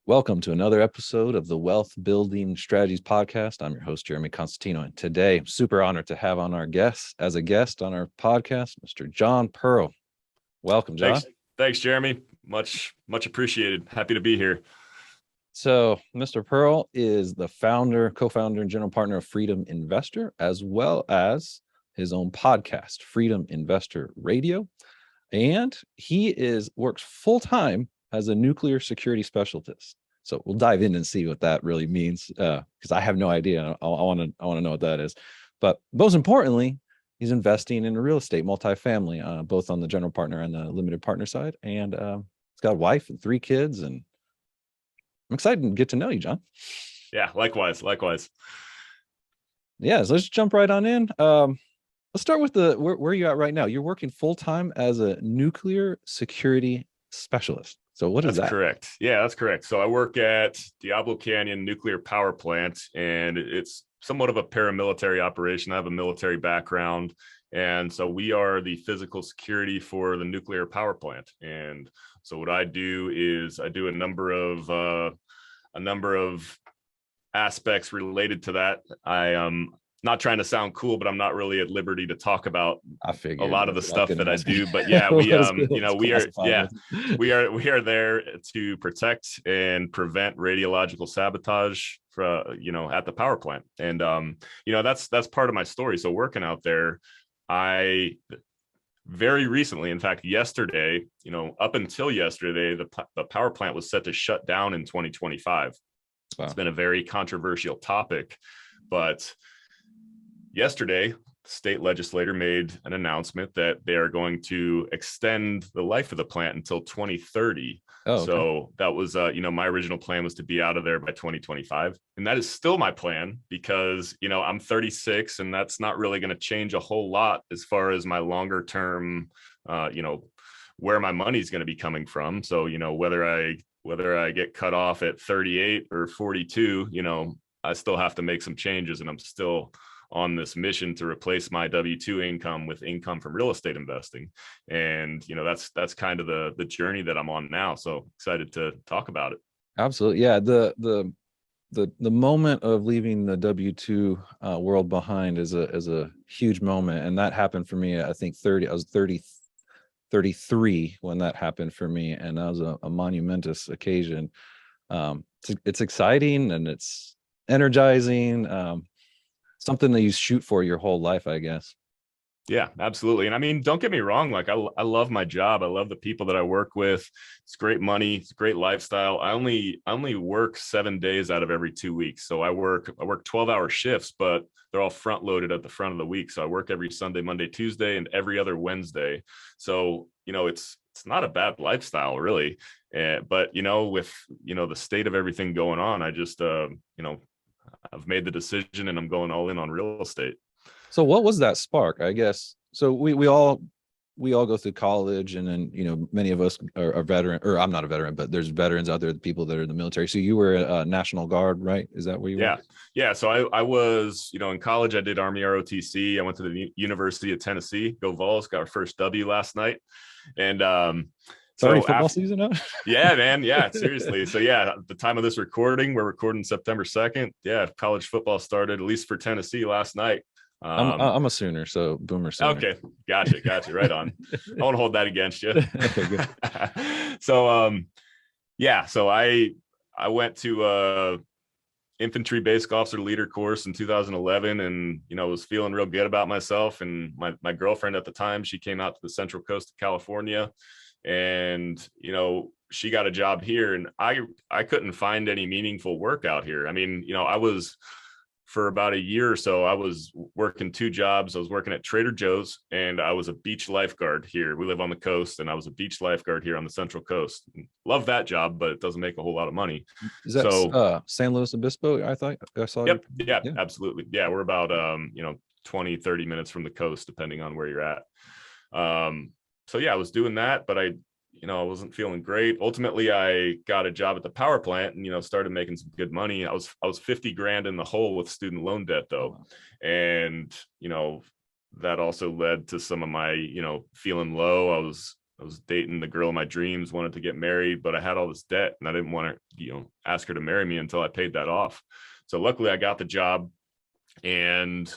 Welcome to another episode of the Wealth Building Strategies Podcast. I'm your host, Jeremy Constantino, and today I'm super honored to have on our guest on our podcast, Mr. John Pearl. Welcome, John. Thanks, Jeremy. Much appreciated. Happy to be here. So, Mr. Pearl is the founder, co-founder, and general partner of Freedom Investor, as well as his own podcast, Freedom Investor Radio, and he works full-time as a nuclear security specialist. So we'll dive in and see what that really means, because I have no idea. I want to know what that is. But most importantly, he's investing in real estate, multifamily, both on the general partner and the limited partner side. And he's got a wife and 3 kids, and I'm excited to get to know you, John. Yeah, likewise. Yeah, so let's jump right on in. Let's start with where are you at right now? You're working full-time as a nuclear security specialist. So what is that? That's correct. Yeah, that's correct. So I work at Diablo Canyon Nuclear Power Plant, and it's somewhat of a paramilitary operation. I have a military background, and so we are the physical security for the nuclear power plant. And so what I do is I do a number of aspects related to that. I not trying to sound cool, but I'm not really at liberty to talk about a lot of the stuff that I do. But yeah, we are there to protect and prevent radiological sabotage for, at the power plant. And that's part of my story. So working out there, I very recently, in fact, yesterday, up until yesterday, the power plant was set to shut down in 2025. Wow. It's been a very controversial topic, but yesterday, the state legislator made an announcement that they are going to extend the life of the plant until 2030. Oh, okay. So that was, my original plan was to be out of there by 2025. And that is still my plan because, I'm 36 and that's not really going to change a whole lot as far as my longer term, where my money is going to be coming from. So, whether I get cut off at 38 or 42, I still have to make some changes, and I'm still on this mission to replace my W-2 income with income from real estate investing. And, that's kind of the journey that I'm on now. So excited to talk about it. Absolutely. Yeah. The moment of leaving the W-2 world behind is a huge moment. And that happened for me, I think I was 33 when that happened for me. And that was a monumentous occasion. It's exciting and it's energizing. Something that you shoot for your whole life, I guess. Yeah, absolutely. And I mean, don't get me wrong. Like I love my job. I love the people that I work with. It's great money. It's a great lifestyle. I only work 7 days out of every 2 weeks. So I work 12-hour shifts, but they're all front loaded at the front of the week. So I work every Sunday, Monday, Tuesday, and every other Wednesday. So, it's not a bad lifestyle really. But, with, the state of everything going on, I just, I've made the decision and I'm going all in on real estate. So what was that spark, I guess? So we all go through college, and then, many of us are veteran, or I'm not a veteran, but there's veterans out there, the people that are in the military. So you were a National Guard, right? Is that where you were? Yeah. So I was, in college, I did Army ROTC. I went to the University of Tennessee, go Vols, got our first W last night. And, it's already football season now? Yeah, man. Yeah, seriously. So yeah, at the time of this recording, we're recording September 2nd. Yeah, college football started, at least for Tennessee, last night. I'm a Sooner, so Boomer Sooner. Okay, gotcha. Right on. I won't hold that against you. Okay, good. So so I went to infantry basic officer leader course in 2011, and was feeling real good about myself. And my girlfriend at the time, she came out to the Central Coast of California, and she got a job here, and I couldn't find any meaningful work out here. I mean, I was, for about a year or so, I was working 2 jobs. I was working at Trader Joe's, and I was a beach lifeguard here. We live on the coast, and I was a beach lifeguard here on the Central Coast. Love that job, but it doesn't make a whole lot of money. Is that San Luis Obispo? I saw. Yep. Yeah, absolutely. Yeah, we're about 20, 30 minutes from the coast, depending on where you're at. So yeah, I was doing that, but I wasn't feeling great. Ultimately, I got a job at the power plant and, started making some good money. I was 50 grand in the hole with student loan debt though. And, that also led to some of my, feeling low. I was was dating the girl of my dreams, wanted to get married, but I had all this debt and I didn't want to, ask her to marry me until I paid that off. So luckily I got the job and,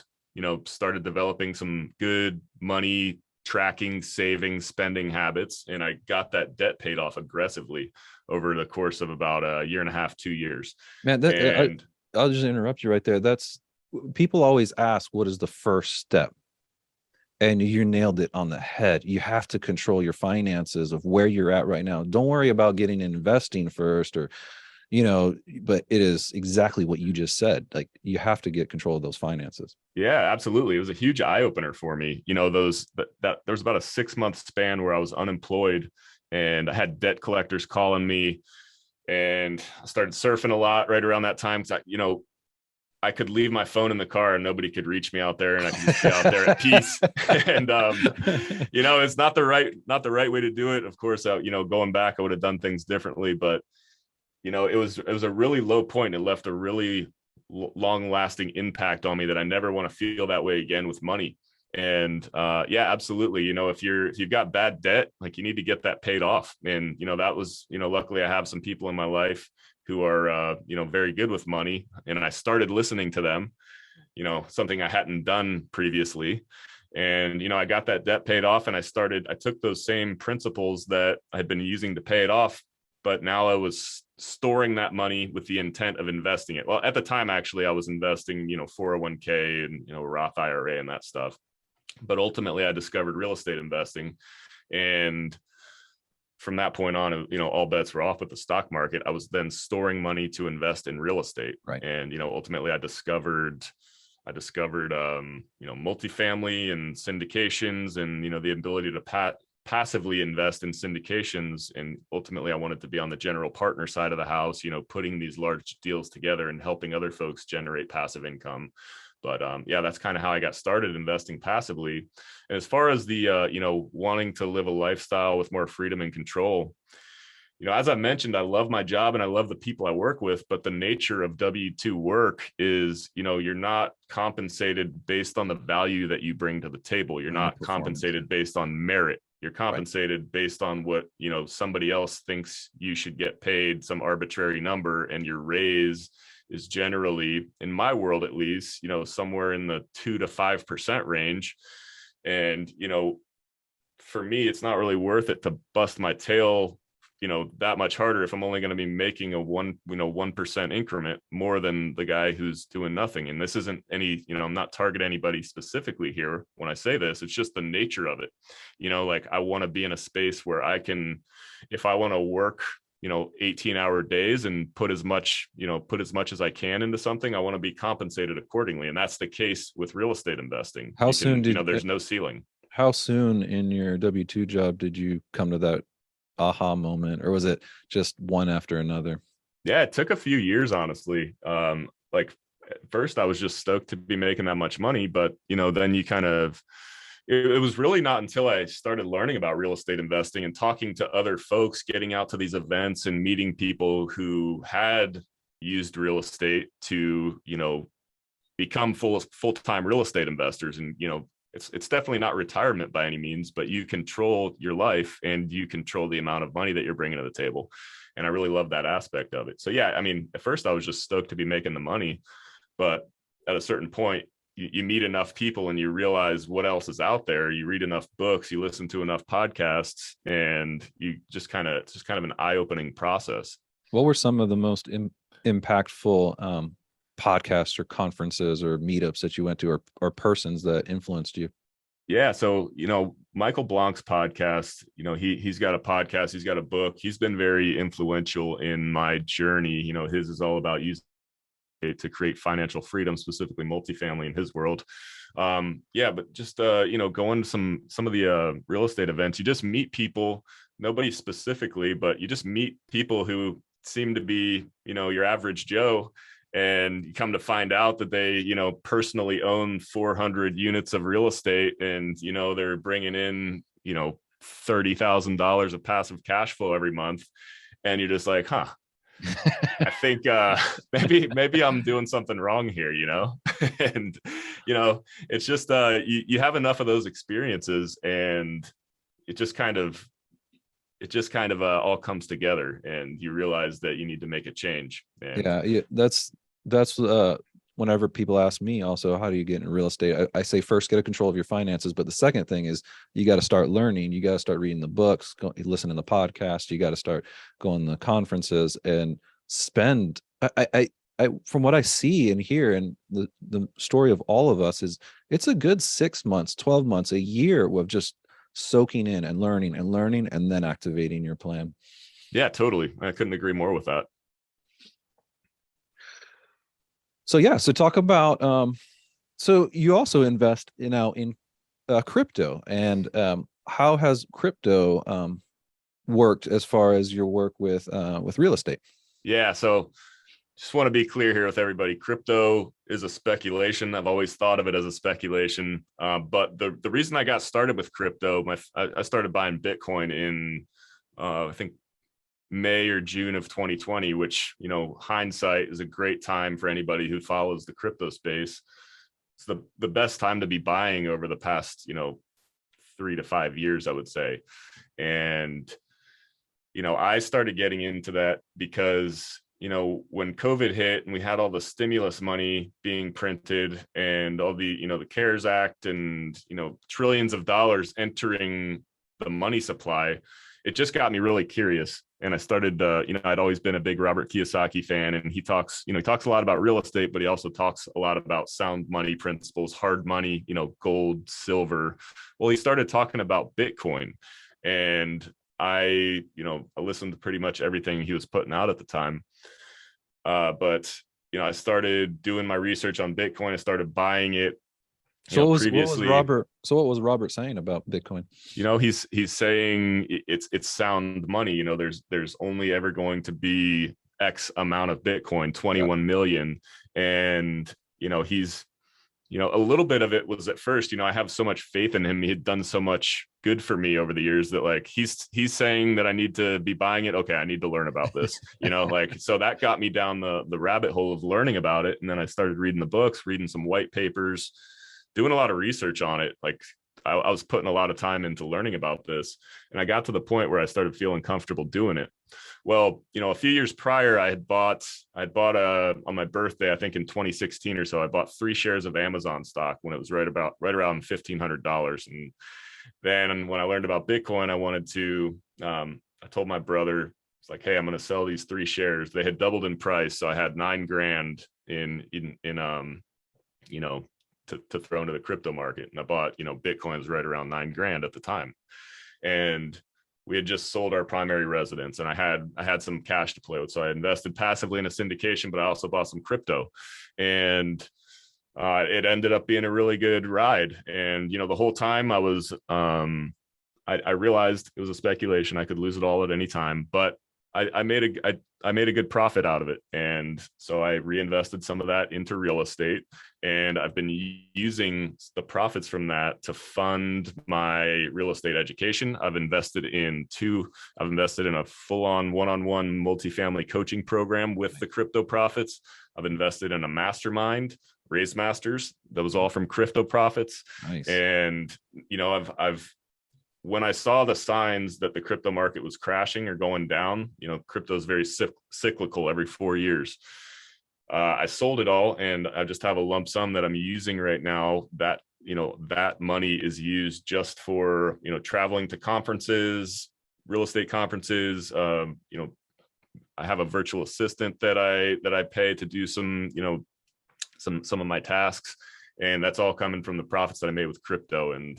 started developing some good money tracking, saving, spending habits. And I got that debt paid off aggressively over the course of about a year and a half, 2 years. Man, And I'll just interrupt you right there. People always ask, what is the first step? And you nailed it on the head. You have to control your finances of where you're at right now. Don't worry about getting investing first but it is exactly what you just said. Like, you have to get control of those finances. yeah, absolutely. It was a huge eye opener for me. There was about a 6-month span where I was unemployed and I had debt collectors calling me, and I started surfing a lot right around that time. Cause I could leave my phone in the car and nobody could reach me out there, and I could just be out there at peace. And, it's not the right way to do it. Of course, going back, I would have done things differently, but it was a really low point. It left a really long lasting impact on me that I never want to feel that way again with money. And, yeah, absolutely. If you've got bad debt, like, you need to get that paid off. And, that was, luckily I have some people in my life who are, very good with money. And I started listening to them, something I hadn't done previously. And, I got that debt paid off, and I took those same principles that I had been using to pay it off, but now I was storing that money with the intent of investing it. Well, at the time, actually, I was investing, 401k and, Roth IRA and that stuff. But ultimately I discovered real estate investing. And from that point on, all bets were off with the stock market. I was then storing money to invest in real estate. Right. And, ultimately I discovered multifamily and syndications, and, the ability to passively invest in syndications. And ultimately I wanted to be on the general partner side of the house, putting these large deals together and helping other folks generate passive income. But, yeah, that's kind of how I got started investing passively. And as far as the, wanting to live a lifestyle with more freedom and control, as I mentioned, I love my job and I love the people I work with, but the nature of W-2 work is, you're not compensated based on the value that you bring to the table. You're not compensated based on merit. You're compensated based on what, somebody else thinks you should get paid, some arbitrary number, and your raise is generally, in my world at least, somewhere in the 2 to 5% range. And, for me, it's not really worth it to bust my tail, that much harder if I'm only going to be making a 1% increment more than the guy who's doing nothing. And this isn't any, I'm not targeting anybody specifically here when I say this. It's just the nature of it. Like, I want to be in a space where I can, if I want to work 18-hour days and put as much as I can into something, I want to be compensated accordingly. And that's the case with real estate investing. There's no ceiling. How soon in your W-2 job did you come to that aha moment, or was it just one after another? Yeah, it took a few years, honestly. Like, at first I was just stoked to be making that much money, but, then you kind of, it was really not until I started learning about real estate investing and talking to other folks, getting out to these events and meeting people who had used real estate to, become full-time real estate investors. And, it's definitely not retirement by any means, but you control your life and you control the amount of money that you're bringing to the table. And I really love that aspect of it. So yeah, I mean, at first I was just stoked to be making the money, but at a certain point, you meet enough people and you realize what else is out there. You read enough books, you listen to enough podcasts, and it's just kind of an eye-opening process. What were some of the most impactful podcasts or conferences or meetups that you went to, or persons that influenced you? Yeah. So, Michael Blanc's podcast, he's got a podcast, he's got a book. He's been very influential in my journey. His is all about using to create financial freedom, specifically multifamily in his world. Yeah, but just, going to some of the real estate events, you just meet people, nobody specifically, but you just meet people who seem to be, your average Joe. And you come to find out that they, personally own 400 units of real estate, and, they're bringing in, $30,000 of passive cash flow every month. And you're just like, huh, I think maybe I'm doing something wrong here, and, it's just you have enough of those experiences, and it just kind of it just kind of all comes together, and you realize that you need to make a change. And Yeah, that's whenever people ask me also, how do you get in real estate? I say first get a control of your finances, but the second thing is you got to start learning. You got to start reading the books, listen to the podcast. You got to start going to conferences and spend. From what I see and hear, and the story of all of us is, it's a good 6 months, 12 months, a year of just soaking in and learning, and then activating your plan. yeah, totally. I couldn't agree more with that. So yeah, so talk about so you also invest, in crypto, and how has crypto worked as far as your work with real estate? Yeah, so just want to be clear here with everybody. Crypto is a speculation. I've always thought of it as a speculation. But the reason I got started with crypto, I started buying Bitcoin in I think May or June of 2020, which, hindsight is a great time for anybody who follows the crypto space. It's the best time to be buying over the past, 3 to 5 years, I would say. And, I started getting into that because, when COVID hit and we had all the stimulus money being printed and all the, the CARES Act and, trillions of dollars entering the money supply, it just got me really curious. And I started, I'd always been a big Robert Kiyosaki fan, and he talks a lot about real estate, but he also talks a lot about sound money principles, hard money, gold, silver. Well, he started talking about Bitcoin, and I listened to pretty much everything he was putting out at the time. But I started doing my research on Bitcoin. I started buying it. So Previously, what was Robert saying about Bitcoin? He's saying it's sound money. There's only ever going to be X amount of Bitcoin, 21 million. And, he's, a little bit of it was at first, I have so much faith in him. He had done so much good for me over the years that, like, he's saying that I need to be buying it. Okay, I need to learn about this, so that got me down the rabbit hole of learning about it. And then I started reading the books, reading some white papers, doing a lot of research on it. Like, I was putting a lot of time into learning about this, and I got to the point where I started feeling comfortable doing it. Well, a few years prior, I had bought on my birthday, I think in 2016 or so, I bought 3 shares of Amazon stock when it was right around $1,500. And then when I learned about Bitcoin, I wanted to, I told my brother, it's like, hey, I'm going to sell these 3 shares. They had doubled in price, so I had $9,000 to throw into the crypto market. And I bought, Bitcoin was right around $9,000 at the time. And we had just sold our primary residence, and I had some cash to play with. So I invested passively in a syndication, but I also bought some crypto, and it ended up being a really good ride. And, the whole time I was, I realized it was a speculation. I could lose it all at any time, but I made a good profit out of it. And so I reinvested some of that into real estate, and I've been using the profits from that to fund my real estate education. I've invested in a full-on one-on-one multifamily coaching program with the crypto profits. I've invested in a mastermind, Raise Masters. That was all from crypto profits. Nice. And, I've when I saw the signs that the crypto market was crashing or going down, crypto is very cyclical every 4 years. I sold it all, and I just have a lump sum that I'm using right now. That that money is used just for traveling to conferences, real estate conferences. I have a virtual assistant that I pay to do some some of my tasks. And that's all coming from the profits that I made with crypto. And,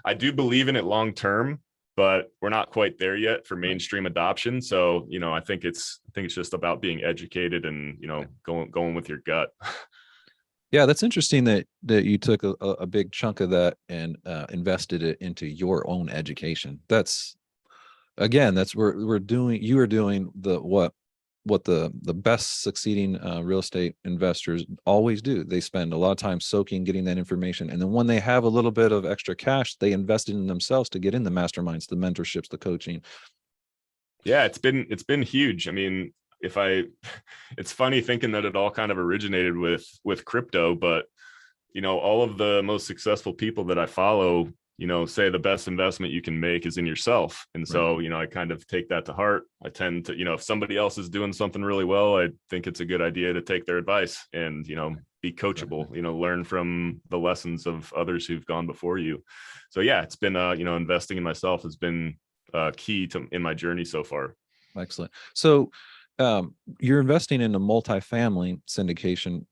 I do believe in it long term, but we're not quite there yet for mainstream adoption. So, I think it's just about being educated and, going with your gut. Yeah, that's interesting that you took a big chunk of that and invested it into your own education. That's we're doing. You are doing what the best succeeding real estate investors always do. They spend a lot of time soaking, getting that information, and then when they have a little bit of extra cash, they invest in themselves to get in the masterminds, the mentorships, the coaching. Yeah, it's been huge. I mean, it's funny thinking that it all kind of originated with crypto, but all of the most successful people that I follow, say the best investment you can make is in yourself. And Right. so, I kind of take that to heart. I tend to, if somebody else is doing something really well, I think it's a good idea to take their advice and, be coachable, Exactly. learn from the lessons of others who've gone before you. So yeah, it's been, investing in myself has been key to in my journey so far. Excellent. So you're investing in a multifamily syndication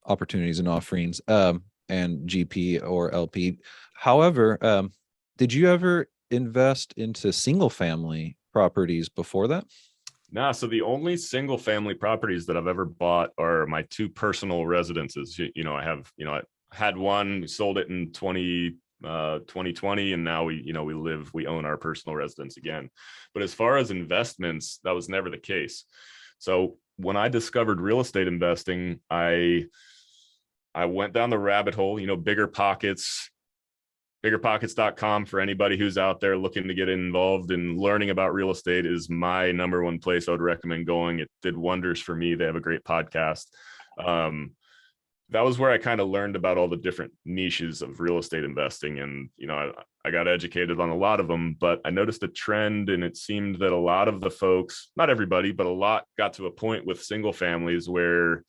opportunities and offerings, and GP or LP. However, did you ever invest into single family properties before that? Nah, so the only single family properties that I've ever bought are my two personal residences. I had one, sold it in 2020, and now we own our personal residence again. But as far as investments, that was never the case. So when I discovered real estate investing, I went down the rabbit hole, biggerpockets.com for anybody who's out there looking to get involved in learning about real estate is my number one place I would recommend going. It did wonders for me. They have a great podcast. That was where I kind of learned about all the different niches of real estate investing. And, I got educated on a lot of them, but I noticed a trend, and it seemed that a lot of the folks, not everybody, but a lot got to a point with single families where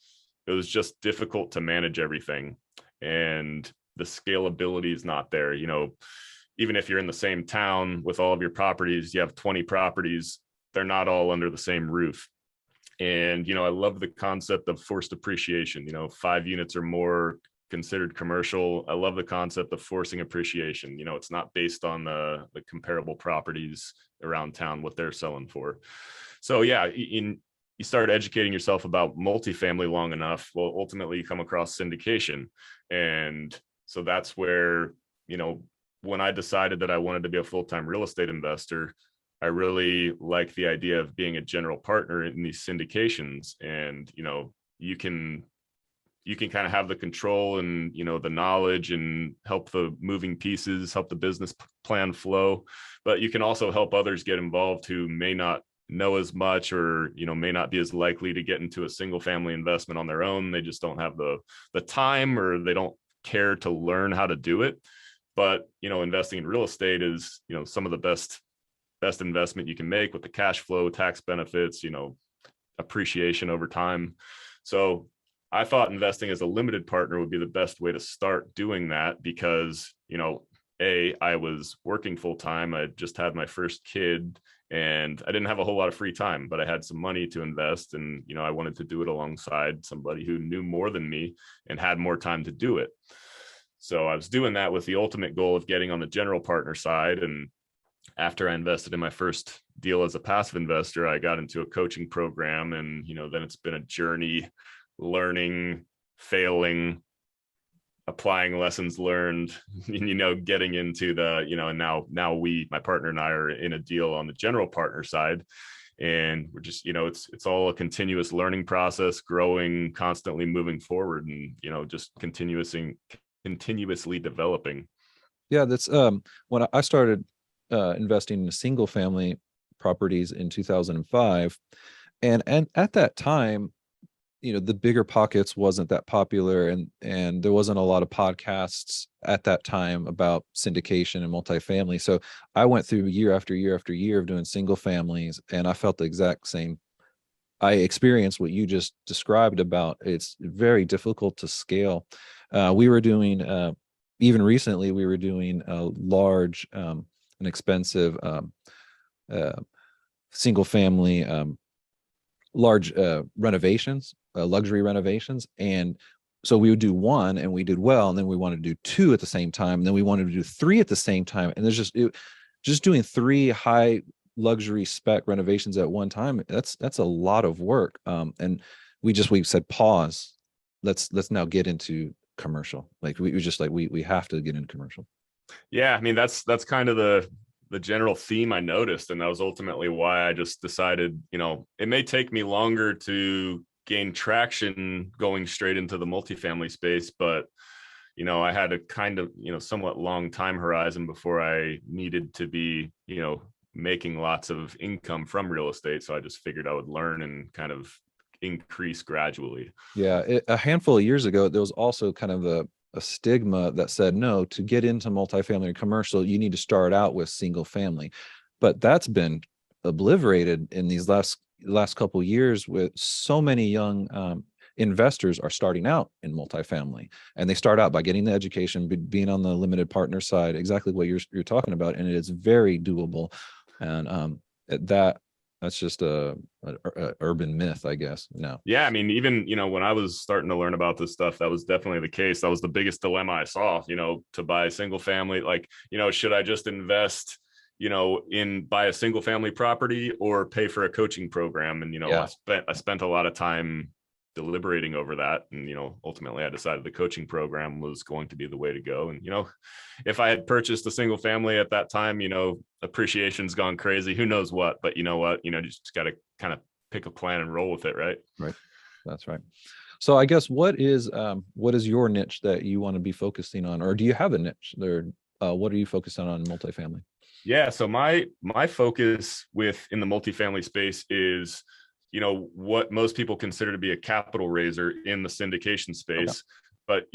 it was just difficult to manage everything. And the scalability is not there. Even if you're in the same town with all of your properties, you have 20 properties, they're not all under the same roof. And, I love the concept of forced appreciation, 5 units or more considered commercial. I love the concept of forcing appreciation. It's not based on the comparable properties around town, what they're selling for. So yeah, you start educating yourself about multifamily long enough, well, ultimately you come across syndication. And so that's where, when I decided that I wanted to be a full-time real estate investor, I really like the idea of being a general partner in these syndications. And, you can kind of have the control and, the knowledge and help the moving pieces, help the business plan flow. But you can also help others get involved who may not know as much, or, may not be as likely to get into a single family investment on their own. They just don't have the time, or they don't care to learn how to do it. But, investing in real estate is, some of the best investment you can make with the cash flow, tax benefits, appreciation over time. So I thought investing as a limited partner would be the best way to start doing that, because, I was working full time. I just had my first kid, and I didn't have a whole lot of free time, but I had some money to invest. And, I wanted to do it alongside somebody who knew more than me and had more time to do it. So I was doing that with the ultimate goal of getting on the general partner side. And after I invested in my first deal as a passive investor, I got into a coaching program, and, then it's been a journey, learning, failing, applying lessons learned, getting into the, and now my partner and I are in a deal on the general partner side. And we're just, it's all a continuous learning process, growing, constantly moving forward, and, just continuously developing. Yeah, that's when I started investing in single family properties in 2005, and at that time, the bigger pockets wasn't that popular, and there wasn't a lot of podcasts at that time about syndication and multifamily. So I went through year after year after year of doing single families, and I felt the exact same. I experienced what you just described about it's very difficult to scale. We were doing even recently we were doing a large and expensive uh, single family large renovations, luxury renovations. And so we would do one and we did well, and then we wanted to do two at the same time, and then we wanted to do three at the same time. And there's just doing three high luxury spec renovations at one time. That's a lot of work. And we said, pause. Let's now get into commercial. Like we just like, we have to get into commercial. Yeah. I mean, that's kind of the general theme I noticed. And that was ultimately why I just decided, it may take me longer to gain traction going straight into the multifamily space, but, I had a kind of, somewhat long time horizon before I needed to be, making lots of income from real estate. So I just figured I would learn and kind of increase gradually. Yeah, a handful of years ago, there was also kind of a stigma that said, no, to get into multifamily or commercial, you need to start out with single family. But that's been obliterated in these last couple of years, with so many young investors are starting out in multifamily, and they start out by getting the education, being on the limited partner side, exactly what you're talking about, and it is very doable. And that's just a urban myth, I guess. No. Yeah, I mean, even, when I was starting to learn about this stuff, that was definitely the case. That was the biggest dilemma I saw, to buy a single family. Like, should I just invest, in buy a single family property or pay for a coaching program? And, Yeah. I spent a lot of time deliberating over that. And, ultimately I decided the coaching program was going to be the way to go. And, if I had purchased a single family at that time, appreciation's gone crazy, who knows what, but you know what, just got to kind of pick a plan and roll with it. Right. Right. That's right. So I guess what is your niche that you want to be focusing on, or do you have a niche there? What are you focused on multifamily? Yeah. So my focus in the multifamily space is, what most people consider to be a capital raiser in the syndication space. Okay. But,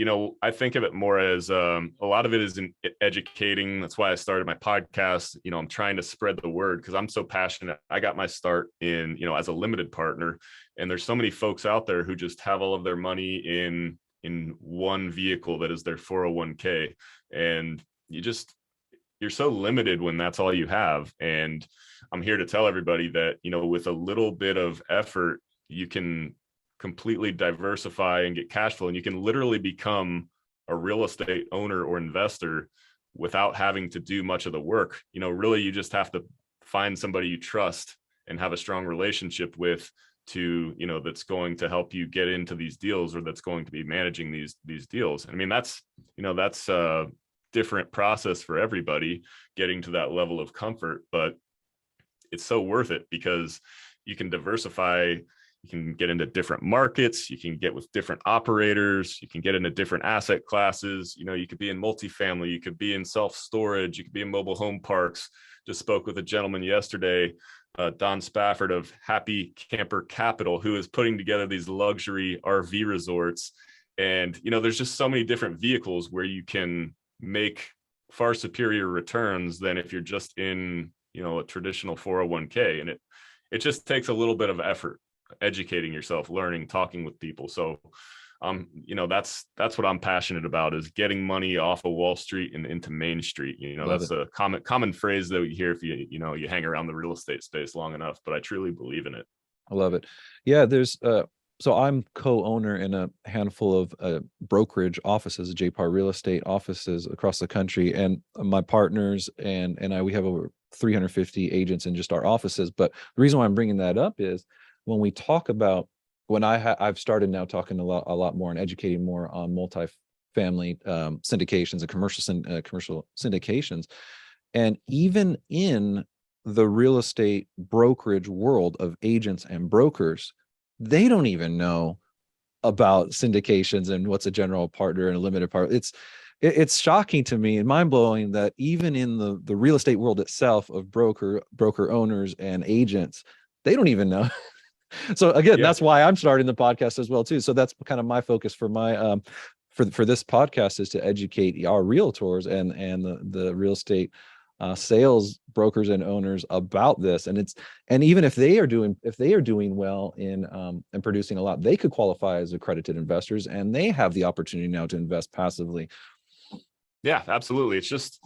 I think of it more as a lot of it is in educating. That's why I started my podcast. I'm trying to spread the word because I'm so passionate. I got my start in, as a limited partner. And there's so many folks out there who just have all of their money in one vehicle that is their 401k. And you're so limited when that's all you have. And I'm here to tell everybody that, with a little bit of effort, you can completely diversify and get cash flow, and you can literally become a real estate owner or investor without having to do much of the work. Really, you just have to find somebody you trust and have a strong relationship with that's going to help you get into these deals, or that's going to be managing these deals. I mean, that's a different process for everybody getting to that level of comfort, but it's so worth it because you can diversify. You can get into different markets. You can get with different operators. You can get into different asset classes. You could be in multifamily. You could be in self-storage. You could be in mobile home parks. Just spoke with a gentleman yesterday, Don Spafford of Happy Camper Capital, who is putting together these luxury RV resorts. And, there's just so many different vehicles where you can make far superior returns than if you're just in, a traditional 401k. And it just takes a little bit of effort, educating yourself, learning, talking with people. So, that's what I'm passionate about, is getting money off of Wall Street and into Main Street. That's a common phrase that we hear if you hang around the real estate space long enough, but I truly believe in it. I love it. Yeah. So I'm co-owner in a handful of brokerage offices, JPAR real estate offices across the country. And my partners and we have over 350 agents in just our offices. But the reason why I'm bringing that up is when we talk about, I've started now talking a lot more and educating more on multifamily syndications and commercial syndications. And even in the real estate brokerage world of agents and brokers, they don't even know about syndications and what's a general partner and a limited partner. It's shocking to me and mind-blowing that even in the real estate world itself of broker owners and agents, they don't even know. So again, that's why I'm starting the podcast as well too. So that's kind of my focus for my for this podcast, is to educate our realtors and the real estate sales brokers and owners about this. And even if they are doing well in producing a lot, they could qualify as accredited investors, and they have the opportunity now to invest passively. Yeah, absolutely. It's just,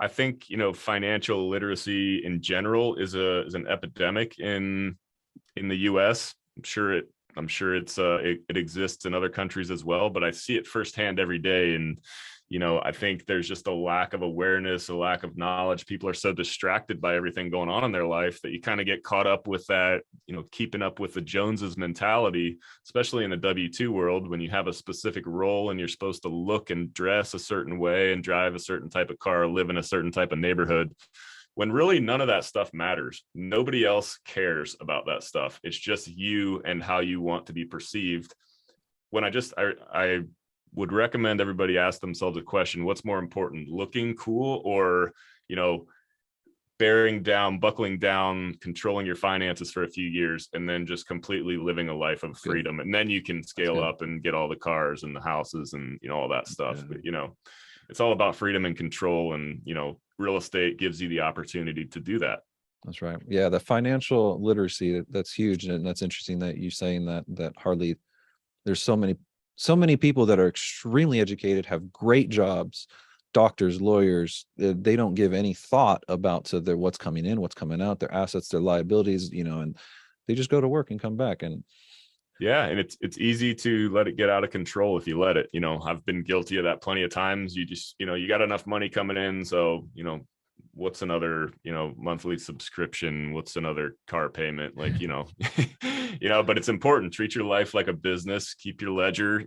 I think, financial literacy in general is an epidemic in the US. I'm sure it exists in other countries as well, but I see it firsthand every day. And, I think there's just a lack of awareness, a lack of knowledge. People are so distracted by everything going on in their life that you kind of get caught up with that, keeping up with the Joneses mentality, especially in the W-2 world, when you have a specific role and you're supposed to look and dress a certain way and drive a certain type of car, live in a certain type of neighborhood, when really none of that stuff matters. Nobody else cares about that stuff. It's just you and how you want to be perceived. When I would recommend everybody ask themselves a question: what's more important, looking cool or, bearing down, buckling down, controlling your finances for a few years, and then just completely living a life of freedom. And then you can scale up and get all the cars and the houses and, all that stuff. But, it's all about freedom and control. And, real estate gives you the opportunity to do that. That's right. Yeah. The financial literacy, that's huge. And that's interesting that you're saying that hardly there's so many people that are extremely educated, have great jobs, doctors, lawyers. They don't give any thought about their what's coming in, what's coming out, their assets, their liabilities, and they just go to work and come back. And yeah, and it's easy to let it get out of control if you let it. I've been guilty of that plenty of times. You just, you got enough money coming in, so what's another monthly subscription, what's another car payment, like but it's important. Treat your life like a business, keep your ledger,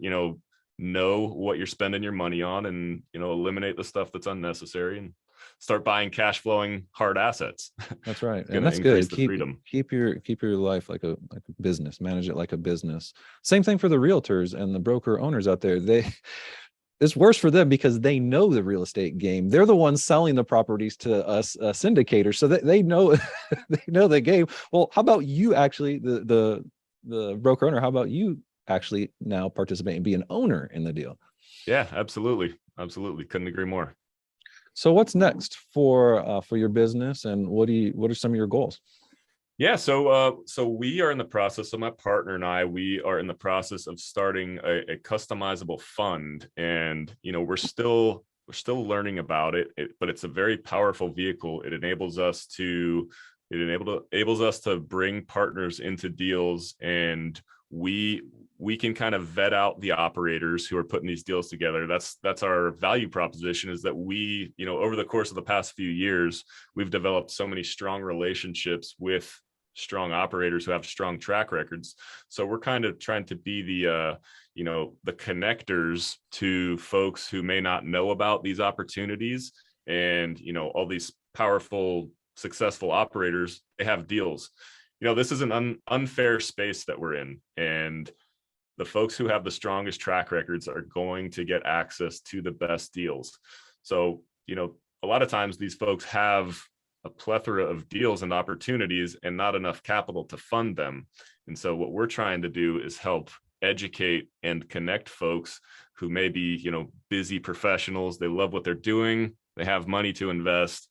know what you're spending your money on, and eliminate the stuff that's unnecessary and start buying cash flowing hard assets. That's right. And that's good. Keep your life like a business, manage it like a business. Same thing for the realtors and the broker owners out there. It's worse for them because they know the real estate game. They're the ones selling the properties to us syndicators, so they know they know the game. Well, how about you actually, the broker owner? How about you actually now participate and be an owner in the deal? Yeah, absolutely, couldn't agree more. So what's next for your business, and what are some of your goals? Yeah, so we are in the process. So my partner and I, we are in the process of starting a customizable fund, and we're still learning about it, but it's a very powerful vehicle. It enables us to bring partners into deals, and we can kind of vet out the operators who are putting these deals together. That's our value proposition, is that we, over the course of the past few years, we've developed so many strong relationships with strong operators who have strong track records. So we're kind of trying to be the connectors to folks who may not know about these opportunities. And, all these powerful, successful operators, they have deals. This is an unfair space that we're in, and the folks who have the strongest track records are going to get access to the best deals. So, a lot of times these folks have a plethora of deals and opportunities and not enough capital to fund them. And so what we're trying to do is help educate and connect folks who may be, busy professionals. They love what they're doing. They have money to invest,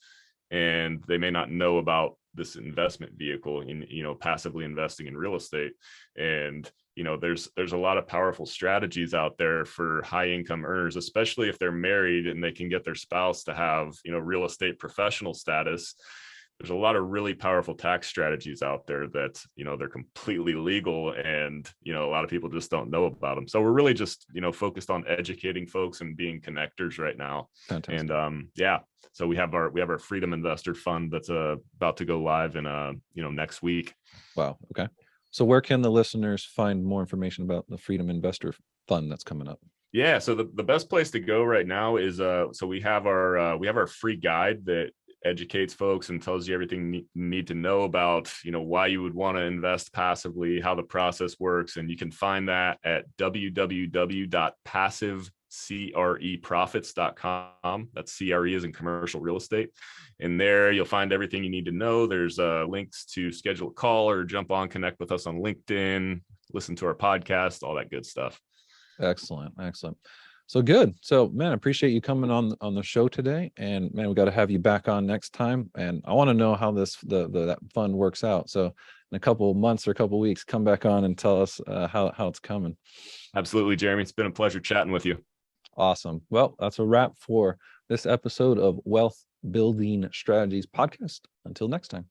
and they may not know about this investment vehicle in, passively investing in real estate. And, there's a lot of powerful strategies out there for high income earners, especially if they're married and they can get their spouse to have, real estate professional status. There's a lot of really powerful tax strategies out there that, they're completely legal, and, a lot of people just don't know about them. So we're really just, focused on educating folks and being connectors right now. Fantastic. And so we have our Freedom Investor Fund that's about to go live in next week. Wow. Okay. So where can the listeners find more information about the Freedom Investor Fund that's coming up? Yeah, so the best place to go right now is so we have our free guide that educates folks and tells you everything you need to know about, why you would want to invest passively, how the process works. And you can find that at www.passivecreprofits.com. That's CRE as in commercial real estate. And there you'll find everything you need to know. There's links to schedule a call or jump on, connect with us on LinkedIn, listen to our podcast, all that good stuff. Excellent. So good. So, man, I appreciate you coming on the show today, and man, we got to have you back on next time. And I want to know how that fund works out. So, in a couple of months or a couple of weeks, come back on and tell us how it's coming. Absolutely, Jeremy. It's been a pleasure chatting with you. Awesome. Well, that's a wrap for this episode of Wealth Building Strategies Podcast. Until next time.